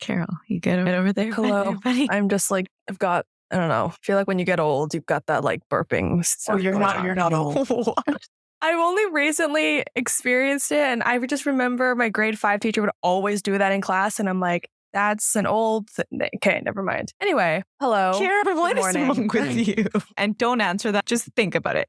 Carol, you good over there? Hello. Buddy? I'm just like, I don't know. I feel like when you get old, you've got that like burping stuff. You're not old. I've only recently experienced it. And I just remember my grade 5 teacher would always do that in class. And I'm like, that's an old thing. Okay, never mind. Anyway, hello. Carol, what is morning. wrong with you? And don't answer that. Just think about it.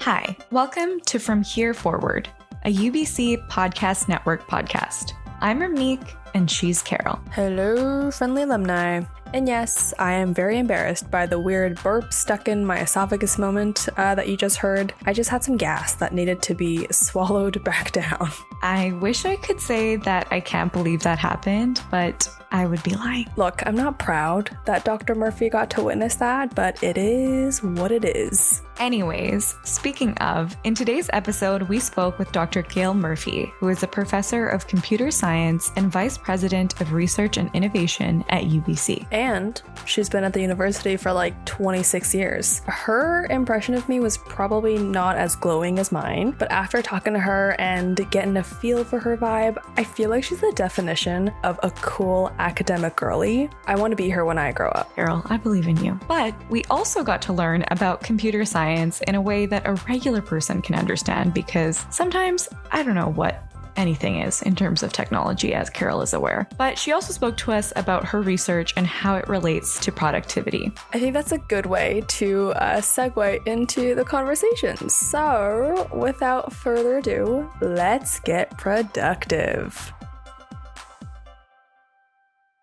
Hi, welcome to From Here Forward, a UBC Podcast Network podcast. I'm Rumneek, and she's Carol. Hello, friendly alumni. And yes, I am very embarrassed by the weird burp stuck in my esophagus moment that you just heard. I just had some gas that needed to be swallowed back down. I wish I could say that I can't believe that happened, but I would be lying. Look, I'm not proud that Dr. Murphy got to witness that, but it is what it is. Anyways, speaking of, in today's episode, we spoke with Dr. Gail Murphy, who is a professor of computer science and vice president of research and innovation at UBC. And she's been at the university for like 26 years. Her impression of me was probably not as glowing as mine, but after talking to her and getting a feel for her vibe, I feel like she's the definition of a cool academic girly. I want to be her when I grow up. Carol, I believe in you. But we also got to learn about computer science in a way that a regular person can understand, because sometimes I don't know what anything is in terms of technology, as Carol is aware. But she also spoke to us about her research and how it relates to productivity. I think that's a good way to segue into the conversation. So without further ado, let's get productive.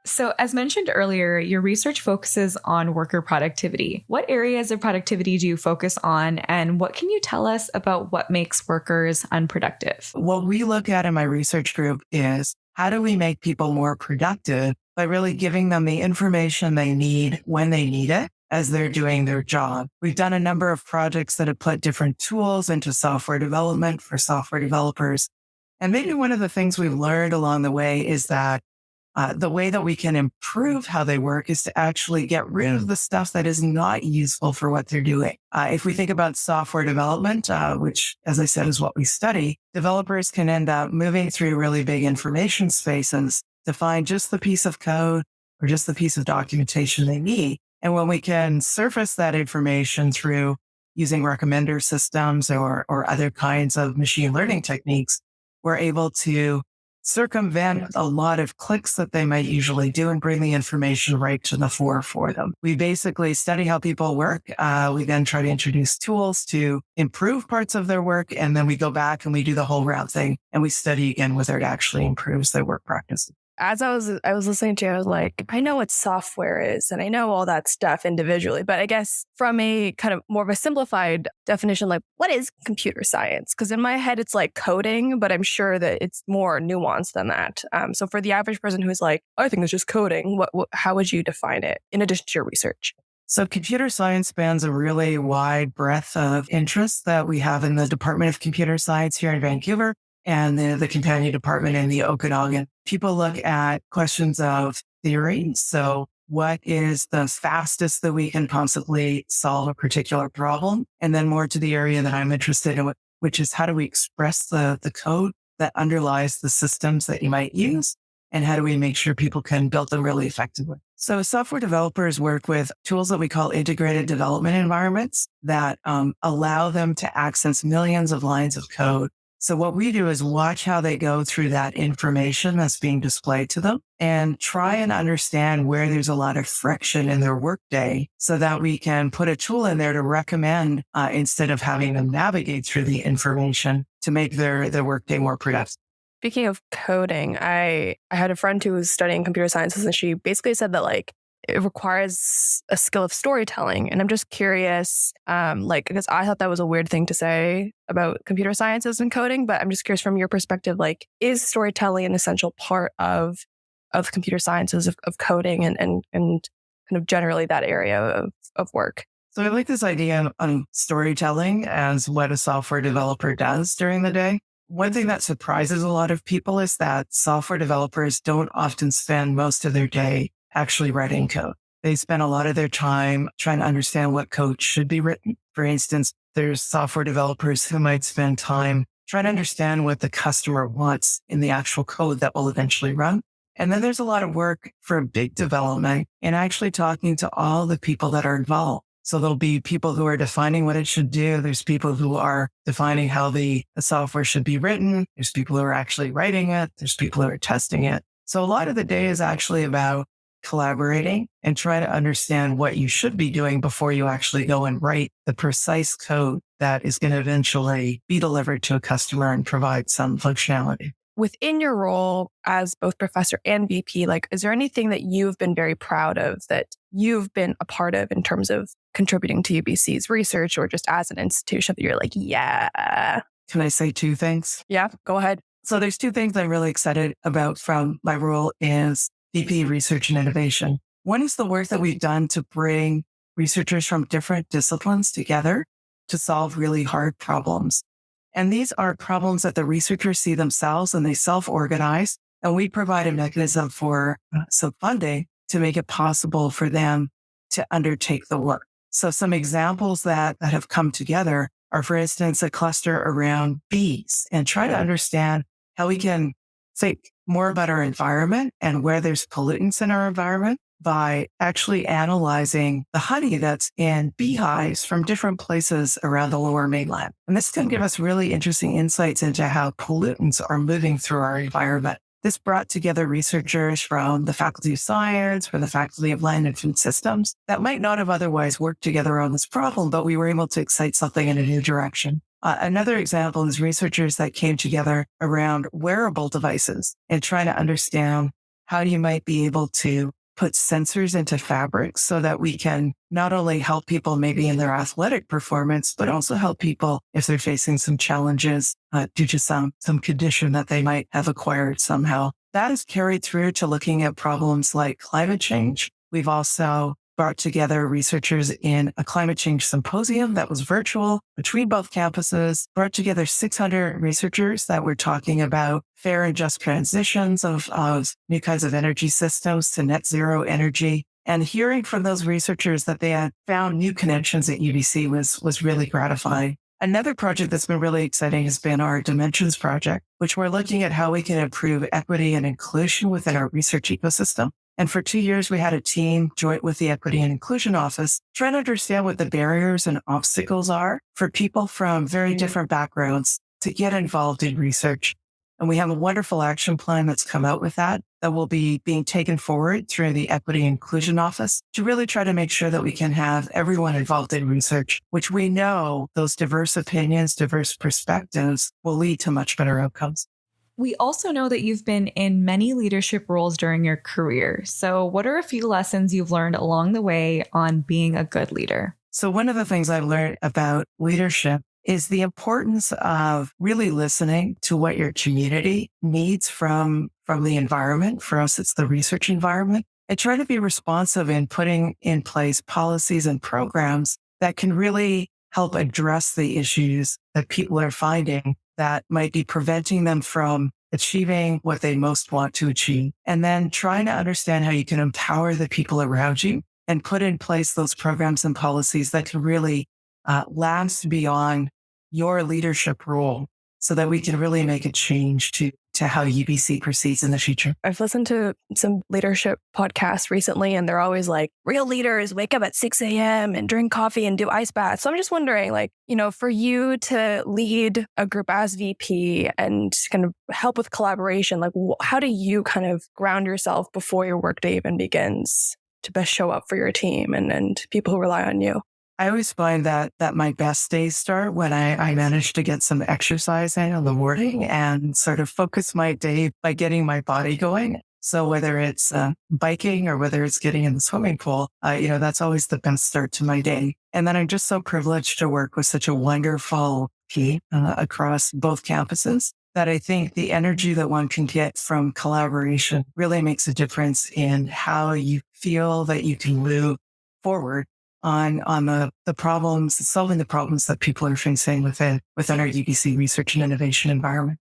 So as mentioned earlier, your research focuses on worker productivity. What areas of productivity do you focus on, and what can you tell us about what makes workers unproductive? What we look at in my research group is how do we make people more productive by really giving them the information they need when they need it as they're doing their job. We've done a number of projects that have put different tools into software development for software developers. And maybe one of the things we've learned along the way is that the way that we can improve how they work is to actually get rid of the stuff that is not useful for what they're doing. If we think about software development, which, as I said, is what we study, developers can end up moving through really big information spaces to find just the piece of code or just the piece of documentation they need. And when we can surface that information through using recommender systems or other kinds of machine learning techniques, we're able to circumvent a lot of clicks that they might usually do and bring the information right to the fore for them. We basically study how people work. We then try to introduce tools to improve parts of their work. And then we go back and we do the whole round thing and we study again whether it actually improves their work practice. As I was listening to you, I was like, I know what software is and I know all that stuff individually, but I guess from a kind of more of a simplified definition, like what is computer science? Because in my head, it's like coding, but I'm sure that it's more nuanced than that. So for the average person who's like, I think it's just coding, how would you define it in addition to your research? So computer science spans a really wide breadth of interests that we have in the Department of Computer Science here in Vancouver and the companion department in the Okanagan. People look at questions of theory. So what is the fastest that we can possibly solve a particular problem? And then more to the area that I'm interested in, which is how do we express the code that underlies the systems that you might use? And how do we make sure people can build them really effectively? So software developers work with tools that we call integrated development environments that allow them to access millions of lines of code. So what we do is watch how they go through that information that's being displayed to them and try and understand where there's a lot of friction in their workday so that we can put a tool in there to recommend instead of having them navigate through the information to make their workday more productive. Speaking of coding, I had a friend who was studying computer sciences and she basically said that like it requires a skill of storytelling. And I'm just curious, because I thought that was a weird thing to say about computer sciences and coding, but I'm just curious from your perspective, like, is storytelling an essential part of computer sciences, of coding and kind of generally that area of work? So I like this idea of storytelling as what a software developer does during the day. One thing that surprises a lot of people is that software developers don't often spend most of their day actually writing code. They spend a lot of their time trying to understand what code should be written. For instance, There's software developers who might spend time trying to understand what the customer wants in the actual code that will eventually run. And then there's a lot of work for big development and actually talking to all the people that are involved. So there'll be people who are defining what it should do. There's people who are defining how the software should be written. There's people who are actually writing it. There's people who are testing it. So a lot of the day is actually about collaborating and trying to understand what you should be doing before you actually go and write the precise code that is going to eventually be delivered to a customer and provide some functionality. Within your role as both professor and VP, like, is there anything that you've been very proud of that you've been a part of in terms of contributing to UBC's research or just as an institution that you're like, yeah? Can I say two things? Yeah, go ahead. So there's two things I'm really excited about from my role as VP Research and Innovation. One is the work that we've done to bring researchers from different disciplines together to solve really hard problems. And these are problems that the researchers see themselves and they self-organize. And we provide a mechanism for some funding to make it possible for them to undertake the work. So some examples that have come together are, for instance, a cluster around bees and try to understand how we can think more about our environment and where there's pollutants in our environment by actually analyzing the honey that's in beehives from different places around the Lower Mainland. And this can give us really interesting insights into how pollutants are moving through our environment. This brought together researchers from the Faculty of Science, from the Faculty of Land and Food Systems that might not have otherwise worked together on this problem, but we were able to excite something in a new direction. Another example is researchers that came together around wearable devices and trying to understand how you might be able to put sensors into fabrics so that we can not only help people maybe in their athletic performance, but also help people if they're facing some challenges due to some condition that they might have acquired somehow. That is carried through to looking at problems like climate change. We've also brought together researchers in a climate change symposium that was virtual between both campuses, brought together 600 researchers that were talking about fair and just transitions of new kinds of energy systems to net zero energy. And hearing from those researchers that they had found new connections at UBC was really gratifying. Another project that's been really exciting has been our Dimensions project, which we're looking at how we can improve equity and inclusion within our research ecosystem. And for 2 years, we had a team joint with the Equity and Inclusion Office trying to understand what the barriers and obstacles are for people from very different backgrounds to get involved in research. And we have a wonderful action plan that's come out with that will be being taken forward through the Equity and Inclusion Office to really try to make sure that we can have everyone involved in research, which we know those diverse opinions, diverse perspectives will lead to much better outcomes. We also know that you've been in many leadership roles during your career. So what are a few lessons you've learned along the way on being a good leader? So one of the things I've learned about leadership is the importance of really listening to what your community needs from the environment. For us, it's the research environment, and try to be responsive in putting in place policies and programs that can really help address the issues that people are finding that might be preventing them from achieving what they most want to achieve. And then trying to understand how you can empower the people around you and put in place those programs and policies that can really last beyond your leadership role so that we can really make a change to how UBC proceeds in the future. I've listened to some leadership podcasts recently, and they're always like, real leaders wake up at 6 a.m. and drink coffee and do ice baths. So I'm just wondering, like, for you to lead a group as VP and kind of help with collaboration, like, how do you kind of ground yourself before your workday even begins to best show up for your team and people who rely on you? I always find that my best days start when I manage to get some exercise in the morning and sort of focus my day by getting my body going. So whether it's biking or whether it's getting in the swimming pool, that's always the best start to my day. And then I'm just so privileged to work with such a wonderful team across both campuses that I think the energy that one can get from collaboration really makes a difference in how you feel that you can move forward on the problems, solving the problems that people are facing within our UBC research and innovation environment.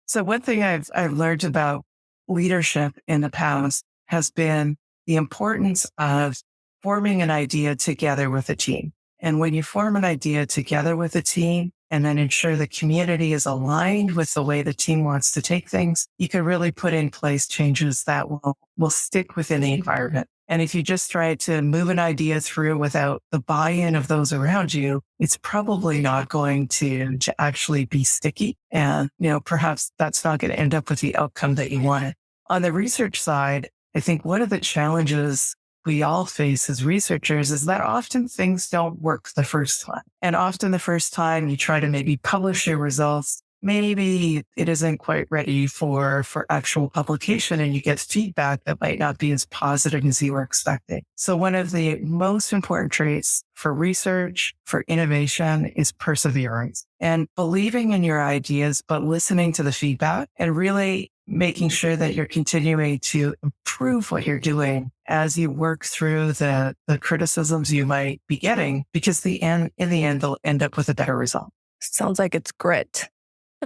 So one thing I've learned about leadership in the past has been the importance of forming an idea together with a team And when you form an idea together with a team and then ensure the community is aligned with the way the team wants to take things, you can really put in place changes that will stick within the environment. And if you just try to move an idea through without the buy-in of those around you, it's probably not going to actually be sticky. And, perhaps that's not going to end up with the outcome that you wanted. On the research side, I think one of the challenges we all face as researchers is that often things don't work the first time. And often the first time you try to maybe publish your results, maybe it isn't quite ready for actual publication and you get feedback that might not be as positive as you were expecting. So one of the most important traits for research, for innovation is perseverance and believing in your ideas, but listening to the feedback and really making sure that you're continuing to improve what you're doing as you work through the criticisms you might be getting, because in the end, they'll end up with a better result. Sounds like it's grit.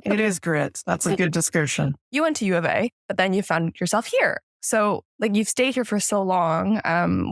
It is grit. That's a good description. You went to U of A, but then you found yourself here. So you've stayed here for so long.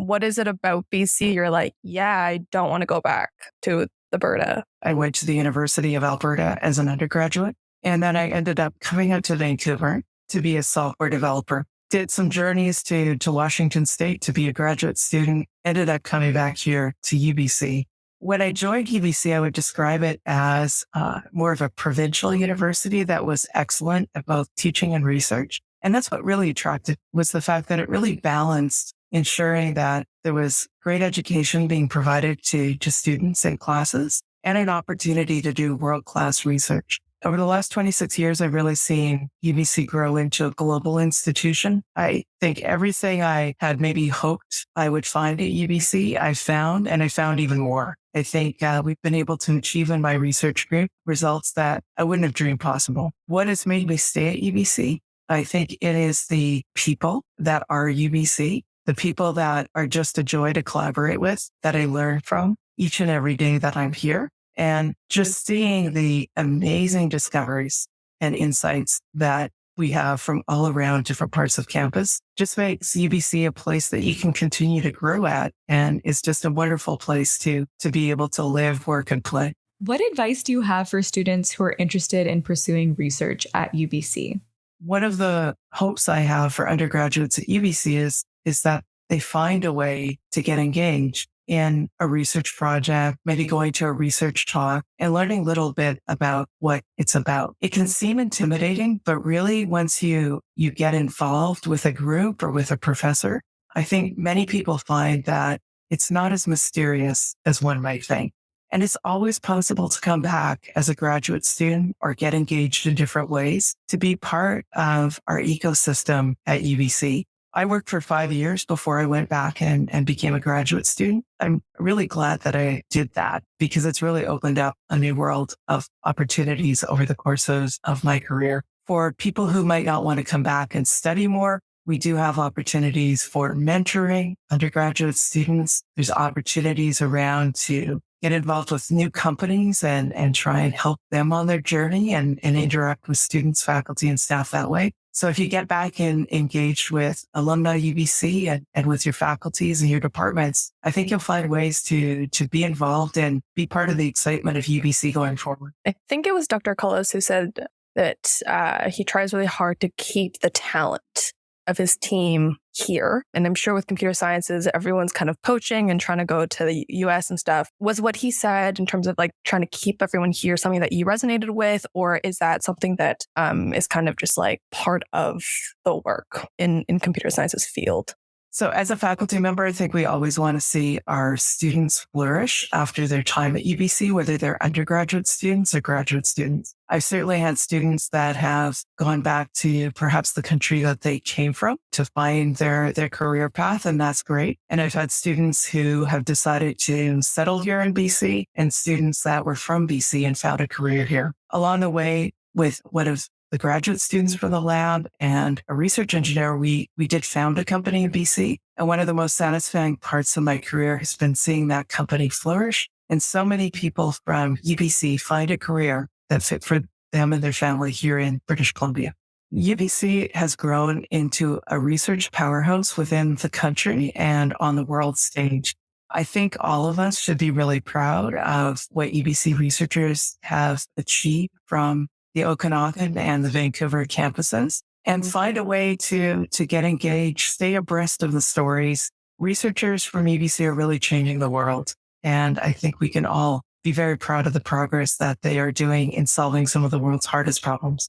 What is it about BC? You're like, yeah, I don't want to go back to Alberta. I went to the University of Alberta as an undergraduate, and then I ended up coming out to Vancouver to be a software developer. Did some journeys to Washington State to be a graduate student, ended up coming back here to UBC. When I joined UBC, I would describe it as more of a provincial university that was excellent at both teaching and research. And that's what really attracted was the fact that it really balanced ensuring that there was great education being provided to students in classes and an opportunity to do world-class research. Over the last 26 years, I've really seen UBC grow into a global institution. I think everything I had maybe hoped I would find at UBC, I found, and I found even more. I think we've been able to achieve in my research group results that I wouldn't have dreamed possible. What has made me stay at UBC? I think it is the people that are UBC, the people that are just a joy to collaborate with, that I learn from each and every day that I'm here. And just seeing the amazing discoveries and insights that we have from all around different parts of campus just makes UBC a place that you can continue to grow at. And it's just a wonderful place to be able to live, work, and play. What advice do you have for students who are interested in pursuing research at UBC? One of the hopes I have for undergraduates at UBC is that they find a way to get engaged in a research project, maybe going to a research talk and learning a little bit about what it's about. It can seem intimidating, but really once you get involved with a group or with a professor, I think many people find that it's not as mysterious as one might think. And it's always possible to come back as a graduate student or get engaged in different ways to be part of our ecosystem at UBC. I worked for 5 years before I went back and became a graduate student. I'm really glad that I did that because it's really opened up a new world of opportunities over the course of my career. For people who might not want to come back and study more, we do have opportunities for mentoring undergraduate students. There's opportunities around to get involved with new companies and try and help them on their journey and interact with students, faculty, and staff that way. So if you get back and engaged with alumni UBC and with your faculties and your departments, I think you'll find ways to be involved and be part of the excitement of UBC going forward. I think it was Dr. Cullis who said that he tries really hard to keep the talent of his team here. And I'm sure with computer sciences, everyone's kind of poaching and trying to go to the US and stuff. Was what he said in terms of like trying to keep everyone here something that you resonated with? Or is that something that is kind of just like part of the work in computer sciences field? So as a faculty member, I think we always want to see our students flourish after their time at UBC, whether they're undergraduate students or graduate students. I've certainly had students that have gone back to perhaps the country that they came from to find their career path, and that's great. And I've had students who have decided to settle here in BC and students that were from BC and found a career here. Along the way, with one of the graduate students from the lab and a research engineer, we did found a company in BC. And one of the most satisfying parts of my career has been seeing that company flourish. And so many people from UBC find a career that fit for them and their family here in British Columbia. UBC has grown into a research powerhouse within the country and on the world stage. I think all of us should be really proud of what UBC researchers have achieved from the Okanagan and the Vancouver campuses and find a way to get engaged, stay abreast of the stories. Researchers from UBC are really changing the world. And I think we can all be very proud of the progress that they are doing in solving some of the world's hardest problems.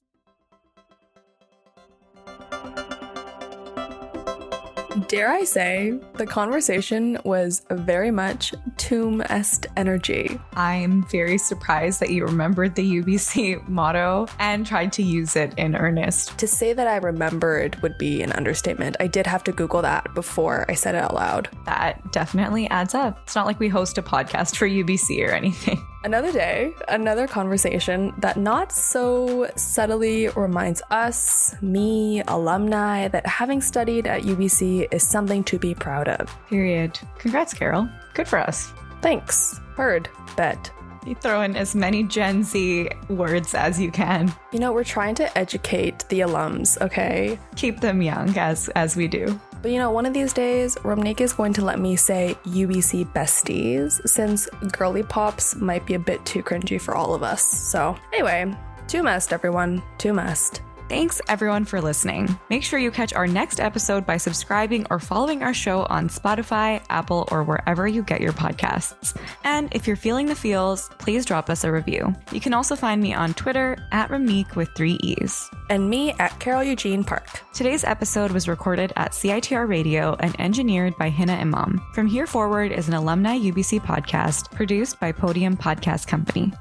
Dare I say, the conversation was very much Tomb-esque energy. I'm very surprised that you remembered the UBC motto and tried to use it in earnest. To say that I remembered would be an understatement. I did have to Google that before I said it out loud. That definitely adds up. It's not like we host a podcast for UBC or anything. Another day, another conversation that not so subtly reminds us, me, alumni, that having studied at UBC is something to be proud of. Period. Congrats, Carol. Good for us. Thanks. Heard. Bet. You throw in as many Gen Z words as you can. You know, we're trying to educate the alums, okay? Keep them young as we do. But you know, one of these days, Rumneek is going to let me say UBC besties, since girly pops might be a bit too cringy for all of us. So anyway, Tomb-esque, everyone. Tomb-esque. Thanks everyone for listening. Make sure you catch our next episode by subscribing or following our show on Spotify, Apple, or wherever you get your podcasts. And if you're feeling the feels, please drop us a review. You can also find me on Twitter at Rumneek with 3 E's. And me at Carol Eugene Park. Today's episode was recorded at CITR Radio and engineered by Hina Imam. From Here Forward is an alumni UBC podcast produced by Podium Podcast Company.